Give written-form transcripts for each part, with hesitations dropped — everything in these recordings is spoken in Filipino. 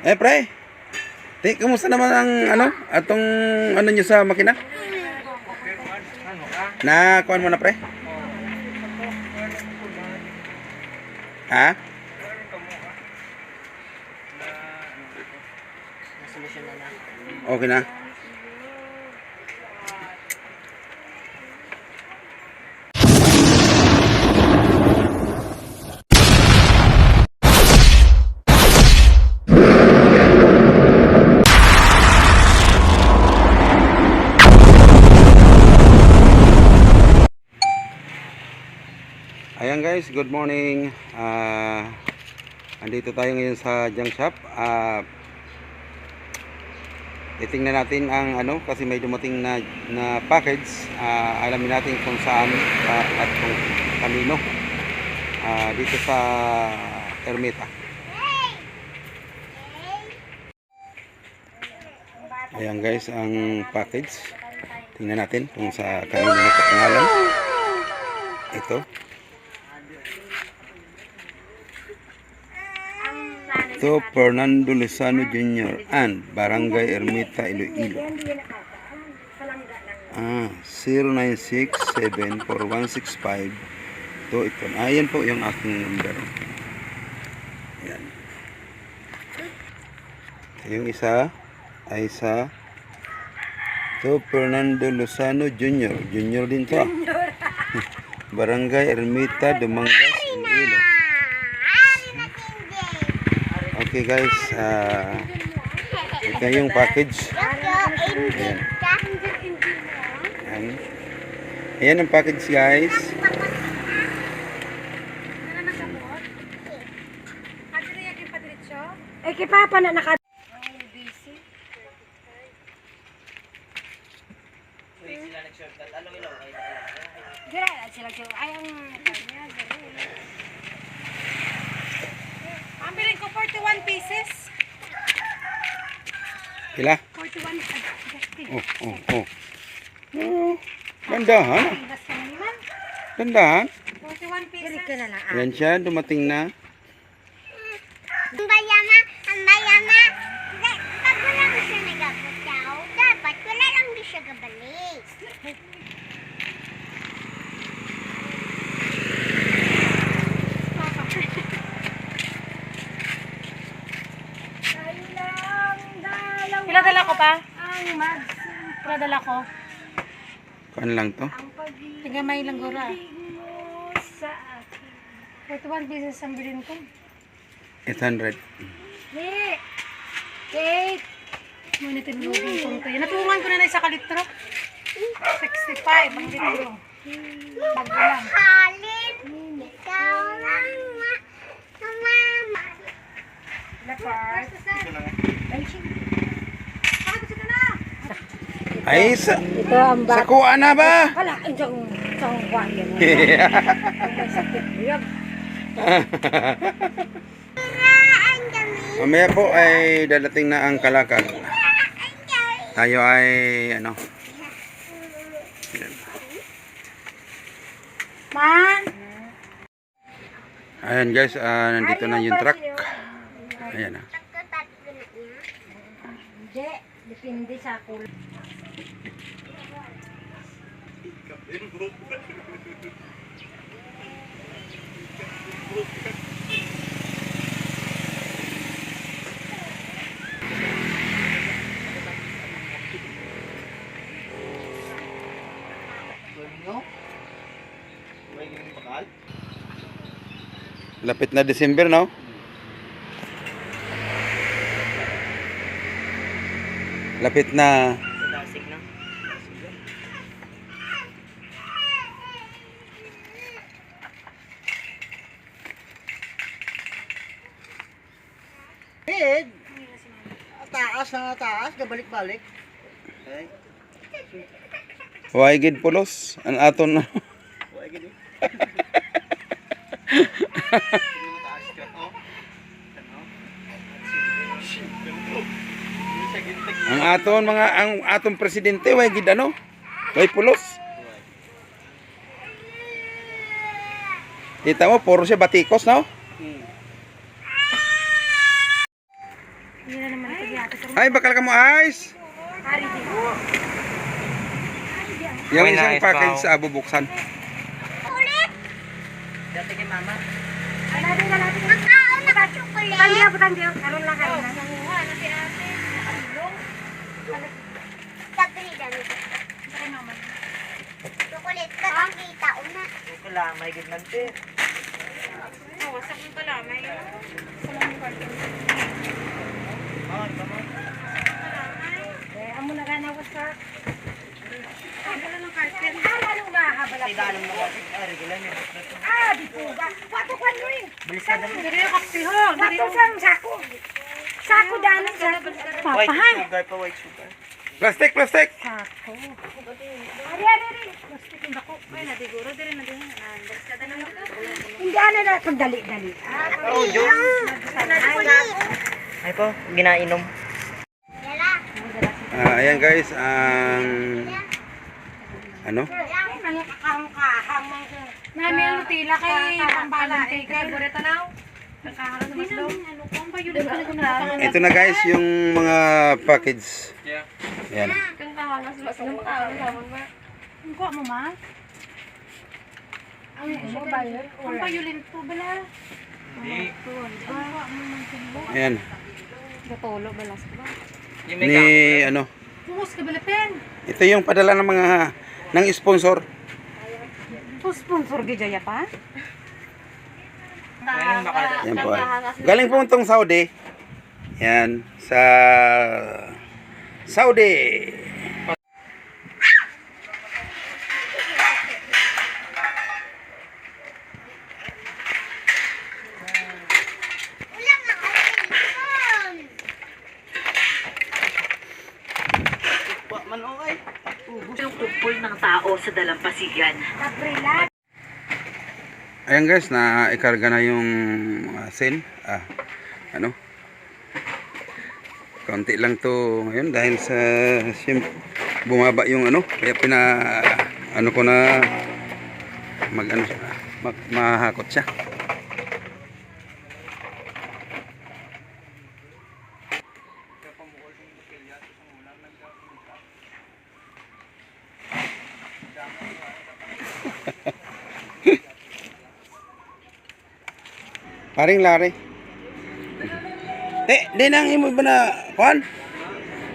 Eh, pre. Kumusta naman ang atong nyo sa makina? Kuhan mo na, pre? Ha? Okay na. Ayan guys, good morning. Andito tayo ngayon sa junk shop. Titingnan natin ang kasi may dumating na package. Alamin natin kung saan at kung kanino. Dito sa Ermita. Ayan guys, ang package. Tingnan natin kung sa kanino nakapangalan. Ito. Ito, Fernando Lozano Jr. and Barangay Ermita, Iloilo. 09674165. Ito. Ayan po yung aking number. Ayan. Yung isa ay sa ito, Fernando Lozano Jr. Junior din to. Barangay Ermita, Dumangas, Iloilo. Okay guys, ito yung package. Ayan ang package guys. Eh kipapa na naka Ambilin ko 41 pieces. Pila? 41. Dandahan. Dandahan. 41 pieces. Yan siya, dumating na. Ang bayama. Pag wala ko siya nagapasyaw, dapat wala lang di siya gabalik. Pila dala ko pa? Pila dala ko? Kuan lang to. Tiga may langgura. 41 pieces ang bilhin ko. 800. Kate! Muna tinulogin ko ito. Natuungan ko na na isa kalitro. 65 ang litro. Bago lang. Halin, ikaw lang mama. Lapar. Ay, sa ito ang kuha na ba? Wala, ang wayan. May sakit yun. Mamaya po ay dadating na ang kalakal. Tayo ay Man! Ayan guys, nandito na yung truck. Ayan na. Hindi, depende sa kulay. Lapit na December, no? Lapit na. Taas, gabalik-balik. Huwag gid pulos. Ang aton na. ang aton presidente huwag gid huwag pulos. Kita mo puro siya batikos, no? Hindi na naman ito yata. Ay, bakal ka mo ice. Ari dito. Yung Uy, isang nice, package wow. sa bubuksan. Ulit. Dati kay mama. Ay, natin na natin. Ang kaon na chocolate. Putang dia. Karoon lang, karoon lang. Sabi ni Dani. Chocolate ka nakita una. Ito lang, may good man te. Eh, amo na gana ko sa... Ay, wala ng cartel. Ah, lalong mahabal Ay, ako. dalong mo kasi. Ay, regular niya. Ah, di po ba? Wato ka nyo eh. Balisan na. Dari yung kapsiho. Wato sa sako. Sako dano sa... White Papahan. sugar pa, white sugar. Plastic, plastic. Sako. Ari, ari, ari. Plastic yung dako. Ay, nadiguro. Dari na din. Hindi ano na. Pagdali-dali. Oh, Diyos. Ay po, ginainom. Yala. Ayan guys, ang ano? Nami ang tila kay pambalan kay Gregor tanaw. Nakaharap mas daw. Ano kung pa yun na Ito na guys, yung mga package. Ayan. Ang kuha mo ma? Ang mobile. Ang payulin po bala. Hindi. Ayan. Gatolo balas ba? Ni ano? Pumus ka bala pen. Ito yung padala ng mga ng sponsor. To sponsor gi Jaya pa? Yan po. Galing po itong Saudi. Yan. Sa Saudi. Ulang ang asin. Man, okay. Yung kupol ng tao sa dalampasigan. Kaprila. Ayan guys, na ikarga na yung sin. Ano? Konti lang to ngayon dahil sa bumaba yung ano, kaya ano ko na mahakot siya. Paring lari. Di nang imo ba na kuan?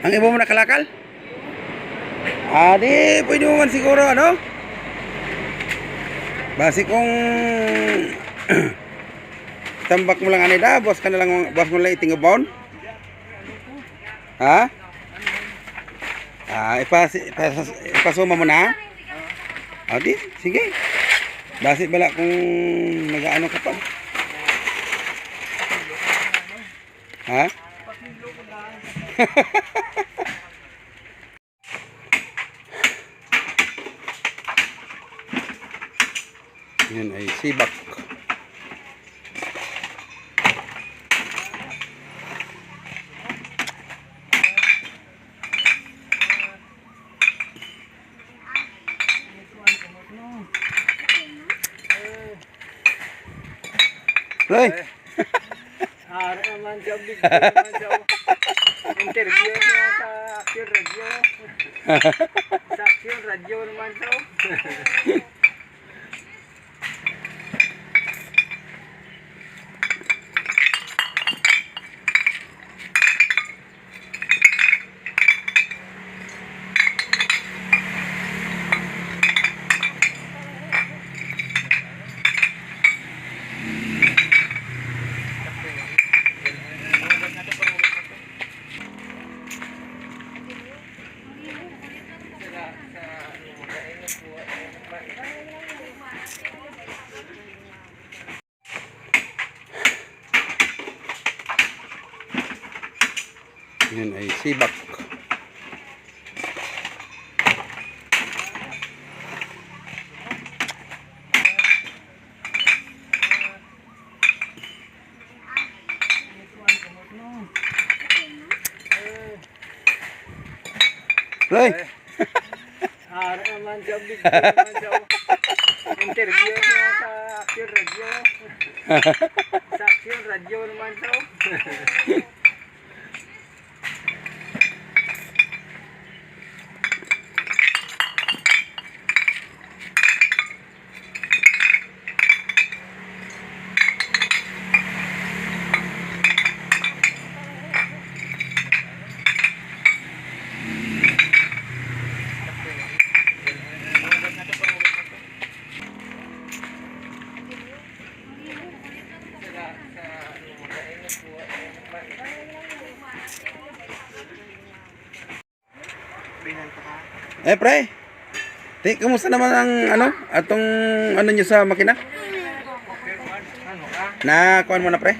Ang imo mo na kalakal? Di pwede mo man siguro ano? Basi kung tambak mo lang anida, boss ka na lang, boss mo lang itingobon. Ha? Ipasuma mo na? Di, sige. Basi bala kung nagaano ka pa. Ha? Yan ay sibak. Roy! Araw naman siya, big naman siya. Interview niya sa Action Radio. Sa Action Radio naman siya. Yan ay sibak. Roy! Araw naman siya, big naman siya. Interview niya sa Action Radio. Sa Action Radio naman siya. Pre. Kumusta naman ang atong nyo sa makina? Nakuhan mo na, pre?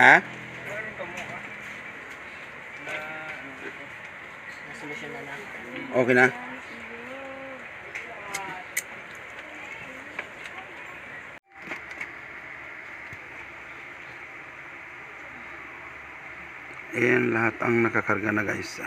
Ha? Okay na. Ayan lahat ang nakakarga na guys.